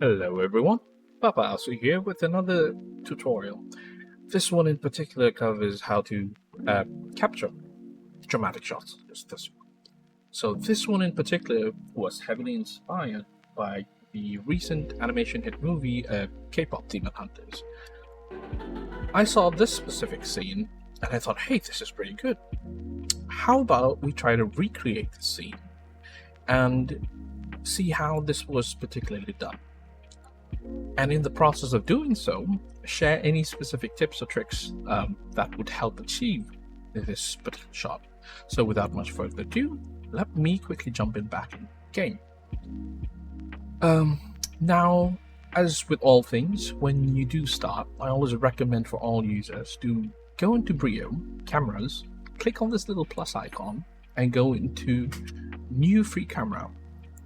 Hello everyone, Papa Asu here with another tutorial. This one in particular covers how to capture dramatic shots, just this one. So this one in particular was heavily inspired by the recent animation hit movie K-pop Demon Hunters. I saw this specific scene and I thought, hey, this is pretty good. How about we try to recreate the scene and see how this was particularly done? And in the process of doing so, share any specific tips or tricks that would help achieve this particular shot. So without much further ado, let me quickly jump in back in game. Now, as with all things, when you do start, I always recommend for all users to go into Brio, Cameras, click on this little plus icon, and go into New Free Camera.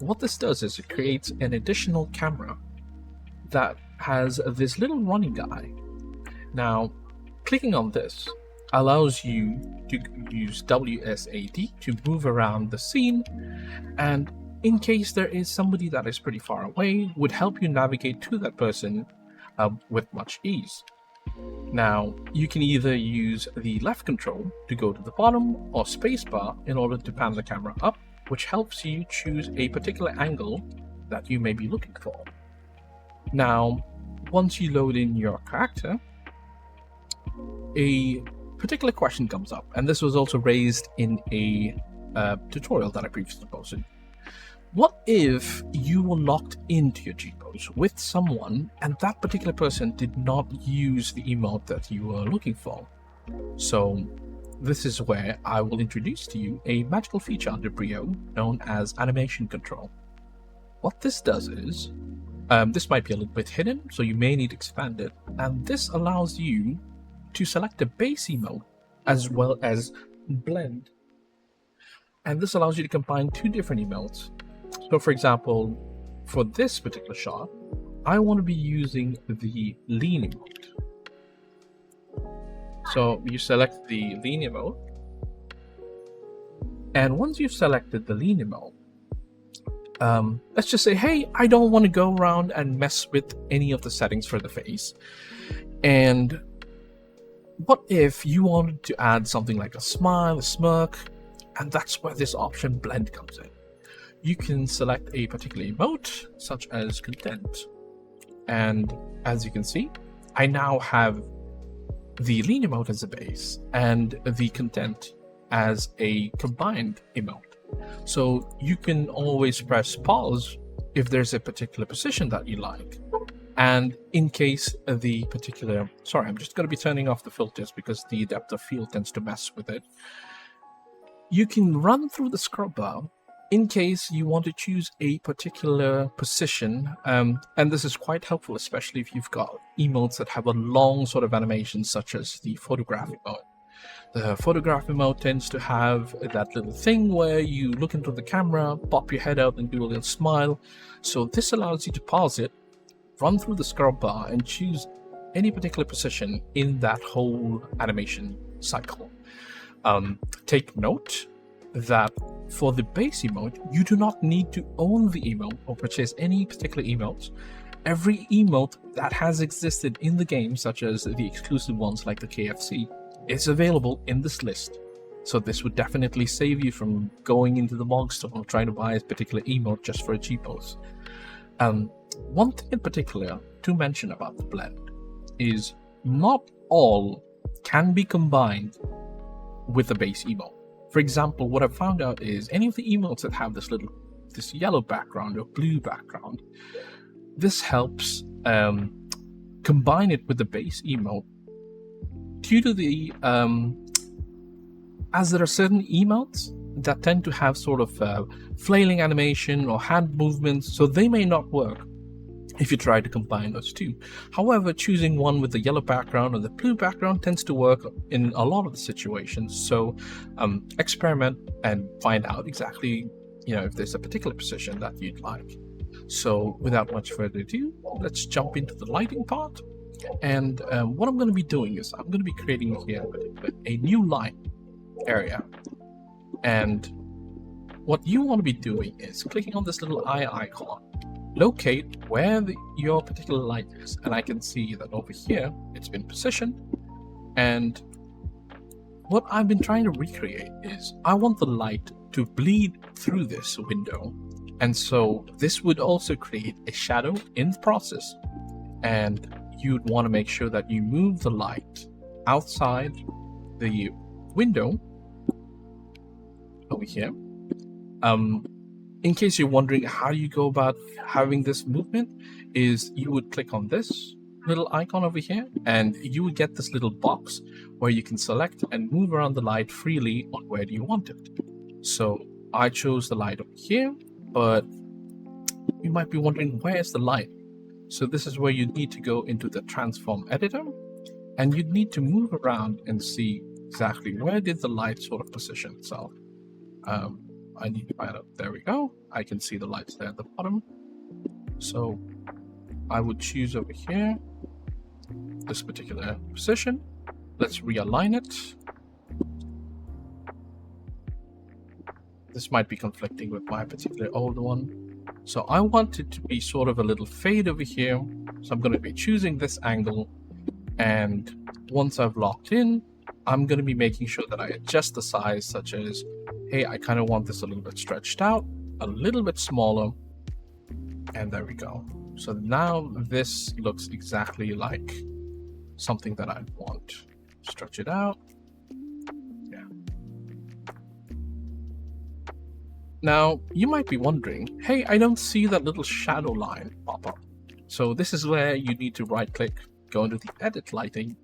What this does is it creates an additional camera that has this little running guy. Now, clicking on this allows you to use WSAD to move around the scene, and in case there is somebody that is pretty far away, would help you navigate to that person with much ease. Now, you can either use the left control to go to the bottom or spacebar in order to pan the camera up, which helps you choose a particular angle that you may be looking for. Now, once you load in your character, a particular question comes up, and this was also raised in a tutorial that I previously posted. What if you were locked into your GPose with someone and that particular person did not use the emote that you were looking for? So this is where I will introduce to you a magical feature under Brio known as animation control. What this does is, this might be a little bit hidden, so you may need to expand it, and this allows you to select a base emote as well as blend, and this allows you to combine two different emotes. So for example, for this particular shot, I want to be using the lean emote. So you select the lean emote, and once you've selected the lean emote, let's just say, hey, I don't want to go around and mess with any of the settings for the face. And what if you wanted to add something like a smile, a smirk, and that's where this option blend comes in. You can select a particular emote, such as content. And as you can see, I now have the lean emote as a base and the content as a combined emote. So you can always press pause if there's a particular position that you like. And in case the particular, sorry, I'm just going to be turning off the filters because the depth of field tends to mess with it. You can run through the scrub bar in case you want to choose a particular position. And this is quite helpful, especially if you've got emotes that have a long sort of animation, such as the photograph emote. The photograph emote tends to have that little thing where you look into the camera, pop your head out and do a little smile. So this allows you to pause it, run through the scrub bar and choose any particular position in that whole animation cycle. Take note that for the base emote, you do not need to own the emote or purchase any particular emotes. Every emote that has existed in the game, such as the exclusive ones like the KFC, is available in this list. So this would definitely save you from going into the Mog store or trying to buy a particular emote just for a GPose. One thing in particular to mention about the blend is not all can be combined with the base emote. For example, what I've found out is any of the emotes that have this yellow background or blue background, this helps combine it with the base emote due to the as there are certain emotes that tend to have sort of flailing animation or hand movements, so they may not work if you try to combine those two. However, choosing one with the yellow background or the blue background tends to work in a lot of the situations. So experiment and find out exactly, if there's a particular position that you'd like. So without much further ado, let's jump into the lighting part. And what I'm going to be doing is I'm going to be creating here a new light area. And what you want to be doing is clicking on this little eye icon locate where your particular light is, and I can see that over here it's been positioned. And what I've been trying to recreate is I want the light to bleed through this window, and so this would also create a shadow in the process, and you'd want to make sure that you move the light outside the window over here. In case you're wondering how you go about having this movement, is you would click on this little icon over here, and you would get this little box where you can select and move around the light freely on where do you want it. So I chose the light over here, but you might be wondering, where's the light? So this is where you need to go into the transform editor, and you'd need to move around and see exactly where did the light sort of position itself. I need to find out. There we go. I can see the lights there at the bottom. So I would choose over here this particular position. Let's realign it. This might be conflicting with my particular old one. So I want it to be sort of a little fade over here. So I'm going to be choosing this angle. And once I've locked in, I'm going to be making sure that I adjust the size, such as, hey, I kind of want this a little bit stretched out, a little bit smaller. And there we go. So now this looks exactly like something that I'd want. Stretch it out. Yeah. Now, you might be wondering, hey, I don't see that little shadow line pop up. So this is where you need to right click, go into the edit lighting,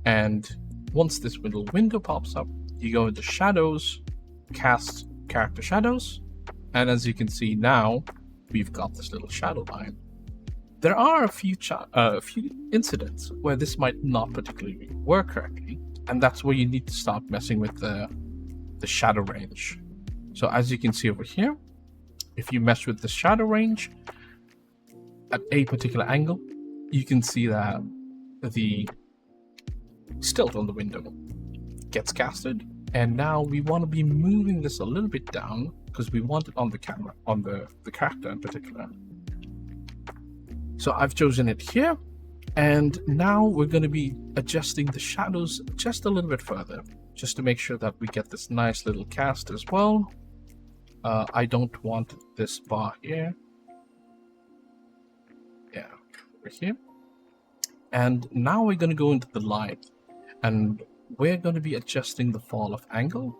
and once this little window pops up, you go into shadows, cast character shadows, and as you can see now, we've got this little shadow line. There are a few incidents where this might not particularly work correctly, and that's where you need to start messing with the shadow range. So as you can see over here, if you mess with the shadow range at a particular angle, you can see that the stilt on the window gets casted, and now we want to be moving this a little bit down because we want it on the camera, on the character in particular. So I've chosen it here, and now we're going to be adjusting the shadows just a little bit further, just to make sure that we get this nice little cast as well. I don't want this bar here. Yeah, over here. And now we're going to go into the light, and we're going to be adjusting the fall of angle.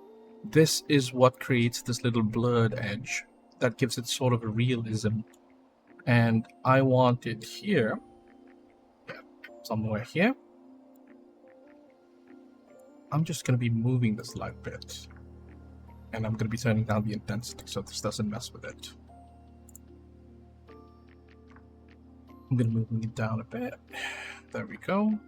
This is what creates this little blurred edge that gives it sort of a realism. And I want it here, yeah, somewhere here. I'm just going to be moving this light bit, and I'm going to be turning down the intensity so this doesn't mess with it. I'm going to move it down a bit. There we go.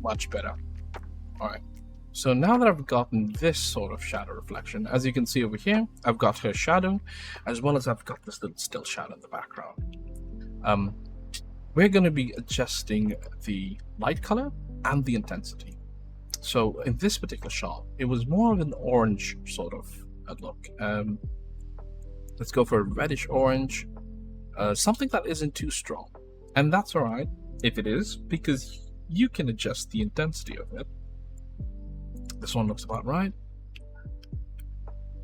Much better. All right. So now that I've gotten this sort of shadow reflection, as you can see over here, I've got her shadow, as well as I've got this little still shadow in the background. We're going to be adjusting the light color and the intensity. So in this particular shot, it was more of an orange sort of look. Let's go for a reddish orange, something that isn't too strong. And that's all right if it is, because you can adjust the intensity of it. This one looks about right.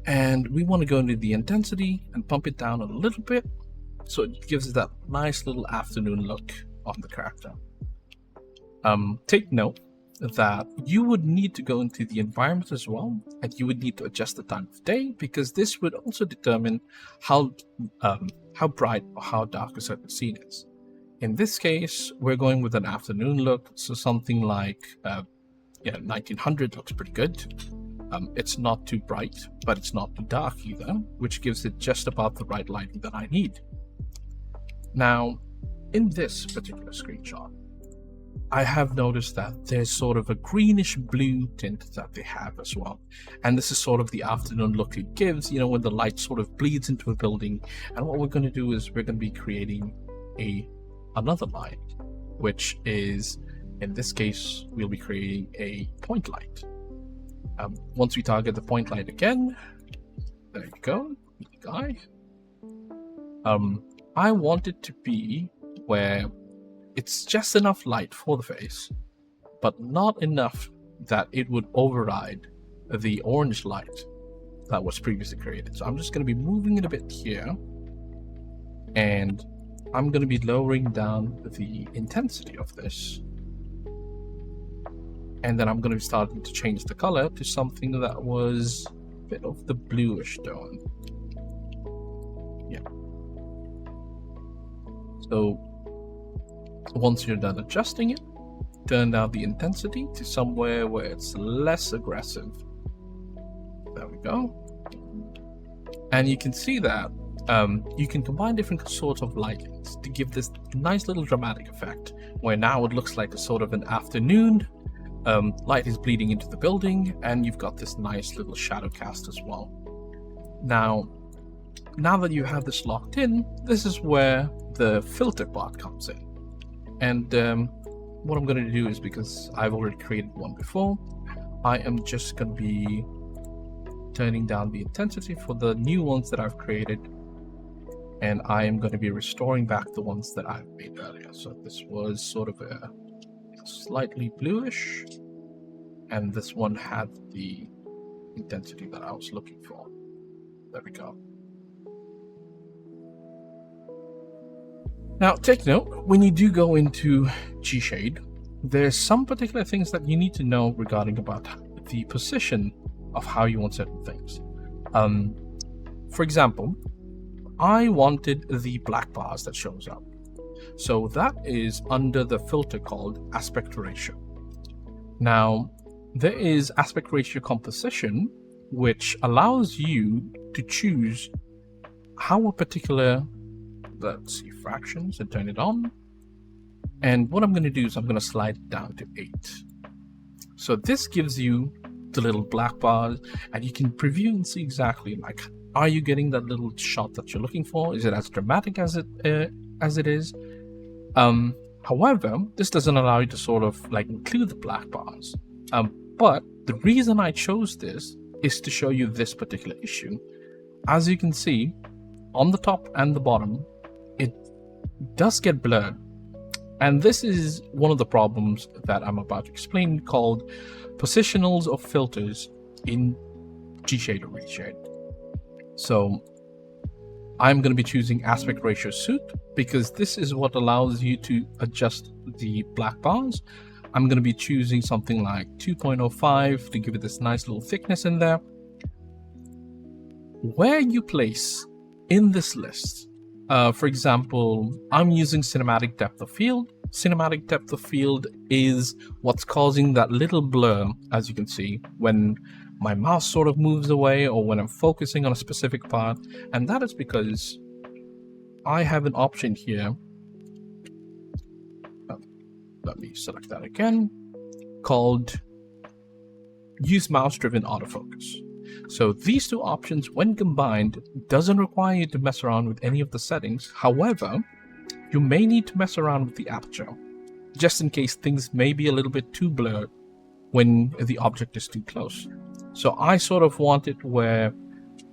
And we want to go into the intensity and pump it down a little bit, so it gives it that nice little afternoon look on the character. Take note that you would need to go into the environment as well, and you would need to adjust the time of day, because this would also determine how bright or how dark a certain scene is. In this case, we're going with an afternoon look, so something like 1900 looks pretty good. It's not too bright, but it's not too dark either, which gives it just about the right lighting that I need. Now, in this particular screenshot, I have noticed that there's sort of a greenish blue tint that they have as well. And this is sort of the afternoon look it gives, when the light sort of bleeds into a building. And what we're going to do is we're going to be creating another light, which is, in this case, we'll be creating a point light. Once we target the point light again, there you go, guy. I want it to be where it's just enough light for the face, but not enough that it would override the orange light that was previously created. So I'm just going to be moving it a bit here, and I'm going to be lowering down the intensity of this. And then I'm going to be starting to change the color to something that was a bit of the bluish tone. Yeah. So once you're done adjusting it, turn down the intensity to somewhere where it's less aggressive. There we go. And you can see that you can combine different sorts of lightings to give this nice little dramatic effect, where now it looks like a sort of an afternoon. Light is bleeding into the building, and you've got this nice little shadow cast as well. Now that you have this locked in, this is where the filter part comes in. And what I'm going to do is, because I've already created one before, I am just going to be turning down the intensity for the new ones that I've created, and I am going to be restoring back the ones that I've made earlier. So this was sort of a slightly bluish, and this one had the intensity that I was looking for. There we go. Now, take note, when you do go into G-Shade, there's some particular things that you need to know regarding about the position of how you want certain things. For example, I wanted the black bars that shows up. So that is under the filter called aspect ratio. Now, there is aspect ratio composition, which allows you to choose how a particular, let's see, fractions, and turn it on. And what I'm going to do is I'm going to slide it down to 8. So this gives you the little black bars, and you can preview and see exactly, like, are you getting that little shot that you're looking for? Is it as dramatic as it is? However, this doesn't allow you to sort of like include the black bars. But the reason I chose this is to show you this particular issue. As you can see, on the top and the bottom, it does get blurred. And this is one of the problems that I'm about to explain, called positionals of filters in G-Shade or Reshade. So I'm going to be choosing aspect ratio suit because this is what allows you to adjust the black bars. I'm going to be choosing something like 2.05 to give it this nice little thickness in there. Where you place in this list, for example, I'm using cinematic depth of field. Cinematic depth of field is what's causing that little blur, as you can see, when my mouse sort of moves away or when I'm focusing on a specific part. And that is because I have an option here. Let me select that again, called use mouse-driven autofocus. So these two options, when combined, doesn't require you to mess around with any of the settings. However, you may need to mess around with the aperture, just in case things may be a little bit too blurred when the object is too close. So I sort of want it where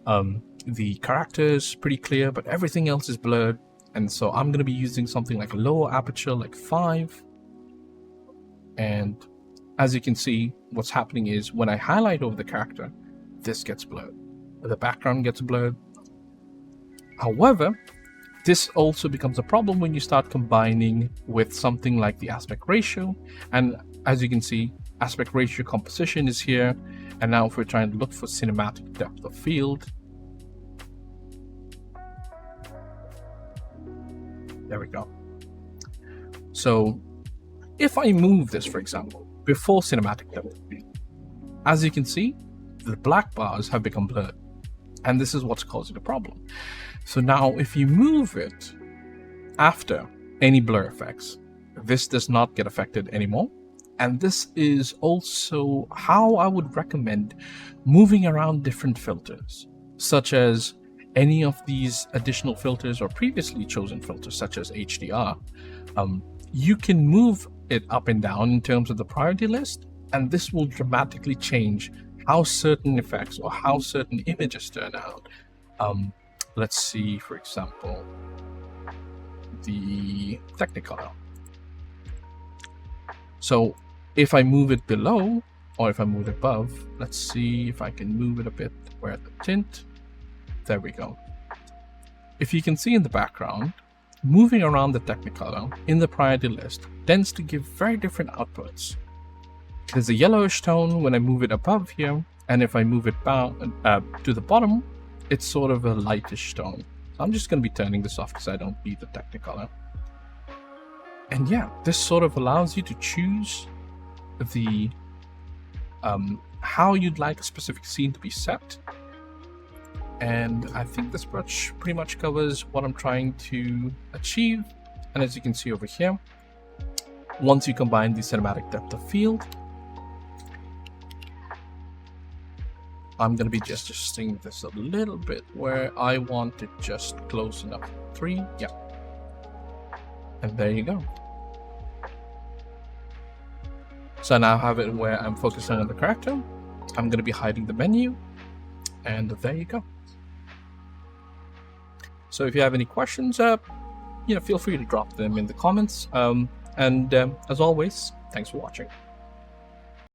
the character is pretty clear, but everything else is blurred. And so I'm going to be using something like a lower aperture, like 5. And as you can see, what's happening is when I highlight over the character, this gets blurred. The background gets blurred. However, this also becomes a problem when you start combining with something like the aspect ratio. And as you can see, aspect ratio composition is here. And now if we're trying to look for cinematic depth of field, there we go. So if I move this, for example, before cinematic depth of field, as you can see, the black bars have become blurred. And this is what's causing the problem. So now if you move it after any blur effects, this does not get affected anymore. And this is also how I would recommend moving around different filters, such as any of these additional filters or previously chosen filters, such as HDR. You can move it up and down in terms of the priority list, and this will dramatically change how certain effects or how certain images turn out. Let's see, for example, the Technicolor. So if I move it below or if I move it above, let's see if I can move it a bit. Where the tint, there we go. If you can see in the background, moving around the Technicolor in the priority list tends to give very different outputs. There's a yellowish tone when I move it above here, and if I move it down to the bottom, it's sort of a lightish tone. So I'm just going to be turning this off because I don't need the Technicolor. And yeah, this sort of allows you to choose the how you'd like a specific scene to be set. And I think this brush pretty much covers what I'm trying to achieve. And as you can see over here, once you combine the cinematic depth of field, I'm going to be just adjusting this a little bit where I want it just close enough. 3, yeah. And there you go. So now I have it where I'm focusing on the character. I'm going to be hiding the menu. And there you go. So if you have any questions, feel free to drop them in the comments. As always, thanks for watching.